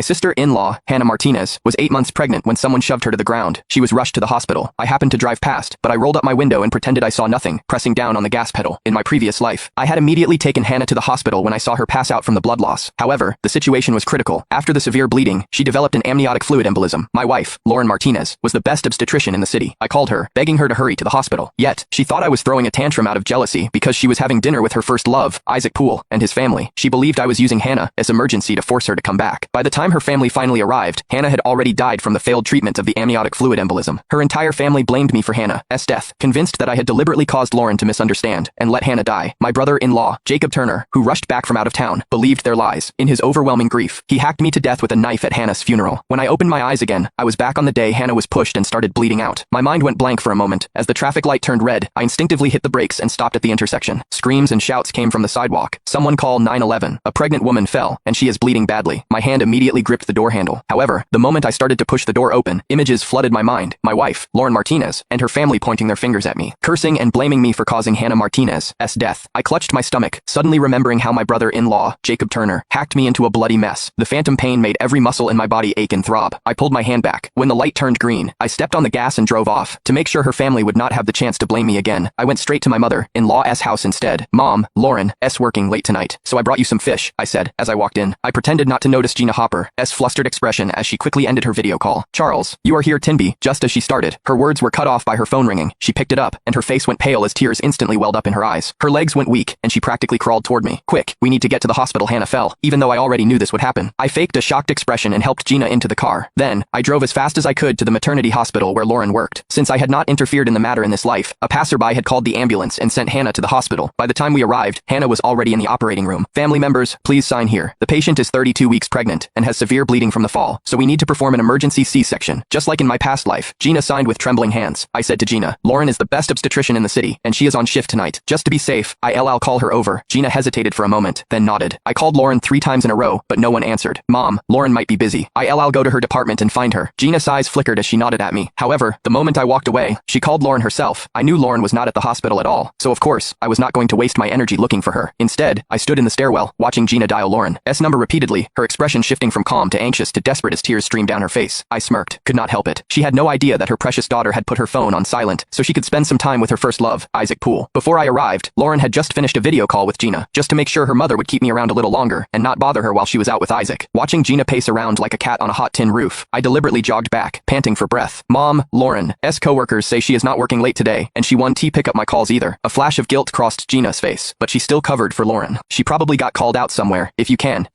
My sister-in-law, Hannah Martinez, was 8 months pregnant when someone shoved her to the ground. She was rushed to the hospital. I happened to drive past, but I rolled up my window and pretended I saw nothing, pressing down on the gas pedal. In my previous life, I had immediately taken Hannah to the hospital when I saw her pass out from the blood loss. However, the situation was critical. After the severe bleeding, she developed an amniotic fluid embolism. My wife, Lauren Martinez, was the best obstetrician in the city. I called her, begging her to hurry to the hospital. Yet, she thought I was throwing a tantrum out of jealousy because she was having dinner with her first love, Isaac Poole, and his family. She believed I was using Hannah as emergency to force her to come back. By the time her family finally arrived, Hannah had already died from the failed treatment of the amniotic fluid embolism. Her entire family blamed me for Hannah's death, convinced that I had deliberately caused Lauren to misunderstand and let Hannah die. My brother-in-law, Jacob Turner, who rushed back from out of town, believed their lies. In his overwhelming grief, he hacked me to death with a knife at Hannah's funeral. When I opened my eyes again, I was back on the day Hannah was pushed and started bleeding out. My mind went blank for a moment. As the traffic light turned red, I instinctively hit the brakes and stopped at the intersection. Screams and shouts came from the sidewalk. Someone call 911. A pregnant woman fell, and she is bleeding badly. My hand immediately gripped the door handle. However, the moment I started to push the door open, images flooded my mind. My wife, Lauren Martinez, and her family pointing their fingers at me, cursing and blaming me for causing Hannah Martinez's death. I clutched my stomach, suddenly remembering how my brother-in-law, Jacob Turner, hacked me into a bloody mess. The phantom pain made every muscle in my body ache and throb. I pulled my hand back. When the light turned green, I stepped on the gas and drove off. To make sure her family would not have the chance to blame me again, I went straight to my mother-in-law's house instead. Mom, Lauren's working late tonight, so I brought you some fish, I said, as I walked in. I pretended not to notice Gina Hopper's flustered expression as she quickly ended her video call. Charles, you are here, Tinby. Just as she started, her words were cut off by her phone ringing. She picked it up, and her face went pale as tears instantly welled up in her eyes. Her legs went weak, and she practically crawled toward me. Quick, we need to get to the hospital. Hannah fell, even though I already knew this would happen. I faked a shocked expression and helped Gina into the car. Then, I drove as fast as I could to the maternity hospital where Lauren worked. Since I had not interfered in the matter in this life, a passerby had called the ambulance and sent Hannah to the hospital. By the time we arrived, Hannah was already in the operating room. Family members, please sign here. The patient is 32 weeks pregnant and has severe bleeding from the fall, so we need to perform an emergency C-section. Just like in my past life, Gina signed with trembling hands. I said to Gina, Lauren is the best obstetrician in the city, and she is on shift tonight. Just to be safe, I'll call her over. Gina hesitated for a moment, then nodded. I called Lauren 3 times in a row, but no one answered. Mom, Lauren might be busy. I'll go to her department and find her. Gina's eyes flickered as she nodded at me. However, the moment I walked away, she called Lauren herself. I knew Lauren was not at the hospital at all, so of course, I was not going to waste my energy looking for her. Instead, I stood in the stairwell, watching Gina dial Lauren's number repeatedly, her expression shifting from calm to anxious to desperate as tears streamed down her face. I smirked, could not help it. She had no idea that her precious daughter had put her phone on silent, so she could spend some time with her first love, Isaac Poole. Before I arrived, Lauren had just finished a video call with Gina, just to make sure her mother would keep me around a little longer and not bother her while she was out with Isaac. Watching Gina pace around like a cat on a hot tin roof, I deliberately jogged back, panting for breath. Mom, Lauren's co-workers say she is not working late today, and she won't pick up my calls either. A flash of guilt crossed Gina's face, but she still covered for Lauren. She probably got called out somewhere. If you can,